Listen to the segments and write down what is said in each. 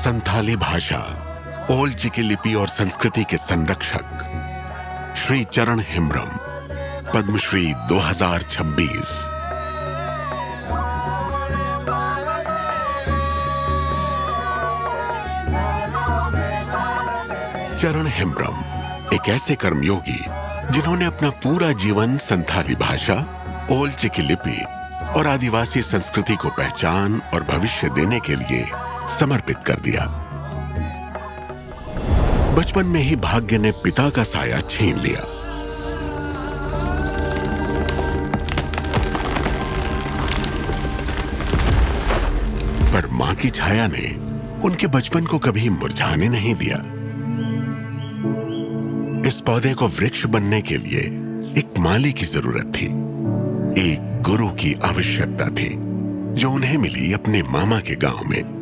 संथाली भाषा, ओल चिकी लिपि और संस्कृति के संरक्षक श्री चरण हेम्ब्रम, पद्मश्री 2026। चरण हेम्ब्रम एक ऐसे कर्मयोगी जिन्होंने अपना पूरा जीवन संथाली भाषा, ओल चिकी लिपि और आदिवासी संस्कृति को पहचान और भविष्य देने के लिए समर्पित कर दिया। बचपन में ही भाग्य ने पिता का साया छीन लिया। पर मां की छाया ने उनके बचपन को कभी मुरझाने नहीं दिया। इस पौधे को वृक्ष बनने के लिए एक माली की जरूरत थी, एक गुरु की आवश्यकता थी, जो उन्हें मिली अपने मामा के गांव में।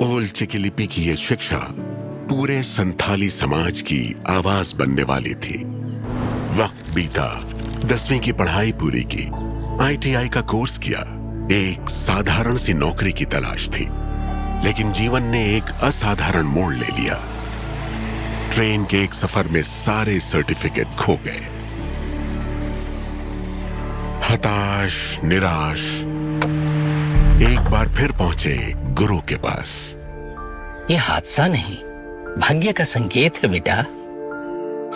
ओल चिकी लिपि की यह शिक्षा पूरे संथाली समाज की आवाज बनने वाली थी। वक्त बीता, 10वीं की पढ़ाई पूरी की, ITI का कोर्स किया, एक साधारण सी नौकरी की तलाश थी। लेकिन जीवन ने एक असाधारण मोड़ ले लिया। ट्रेन के एक सफर में सारे सर्टिफिकेट खो गए। हताश, निराश, एक बार फिर पहुंचे गुरु के पास। ये हादसा नहीं, भाग्य का संकेत है बेटा।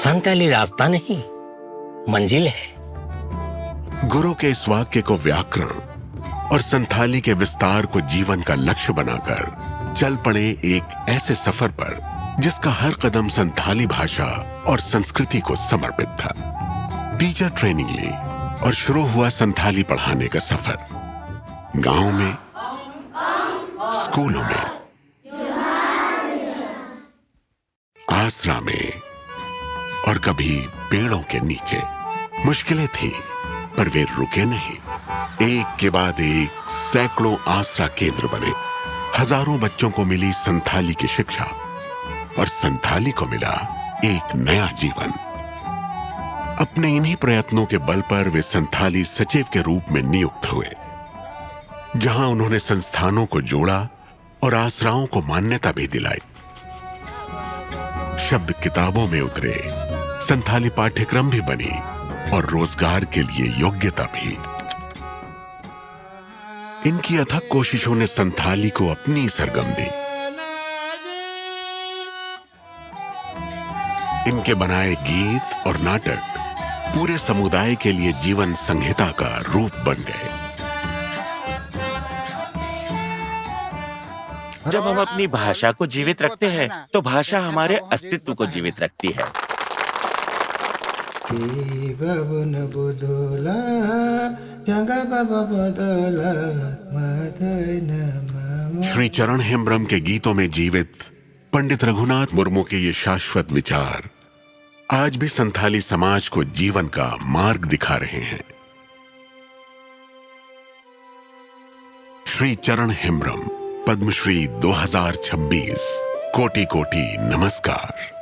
संथाली रास्ता नहीं, मंजिल है। गुरु के इस वाक्य को व्याकरण और संथाली के विस्तार को जीवन का लक्ष्य बनाकर चल पड़े एक ऐसे सफर पर जिसका हर कदम संथाली भाषा और संस्कृति को समर्पित था। टीचर ट्रेनिंग ली और शुरू हुआ संथाली पढ़ाने का सफर। गांव में, स्कूलों में, आसरा में और कभी पेड़ों के नीचे। मुश्किलें थी, पर वे रुके नहीं। एक के बाद एक सैकड़ों आसरा केंद्र बने। हजारों बच्चों को मिली संथाली की शिक्षा और संथाली को मिला एक नया जीवन। अपने इन्हीं प्रयत्नों के बल पर वे संथाली सचिव के रूप में नियुक्त हुए, जहां उन्होंने संस्थानों को जोड़ा और आसराओं को मान्यता भी दिलाई। शब्द किताबों में उतरे, संथाली पाठ्यक्रम भी बनी और रोजगार के लिए योग्यता भी। इनकी अथक कोशिशों ने संथाली को अपनी सरगम दी। इनके बनाए गीत और नाटक पूरे समुदाय के लिए जीवन संहिता का रूप बन गए। जब हम अपनी भाषा को जीवित रखते हैं, तो भाषा हमारे अस्तित्व को जीवित रखती है। श्री चरण हेम्ब्रम के गीतों में जीवित पंडित रघुनाथ मुर्मू के ये शाश्वत विचार आज भी संथाली समाज को जीवन का मार्ग दिखा रहे हैं। श्री चरण हेम्ब्रम, पद्मश्री 2026। कोटि कोटि नमस्कार।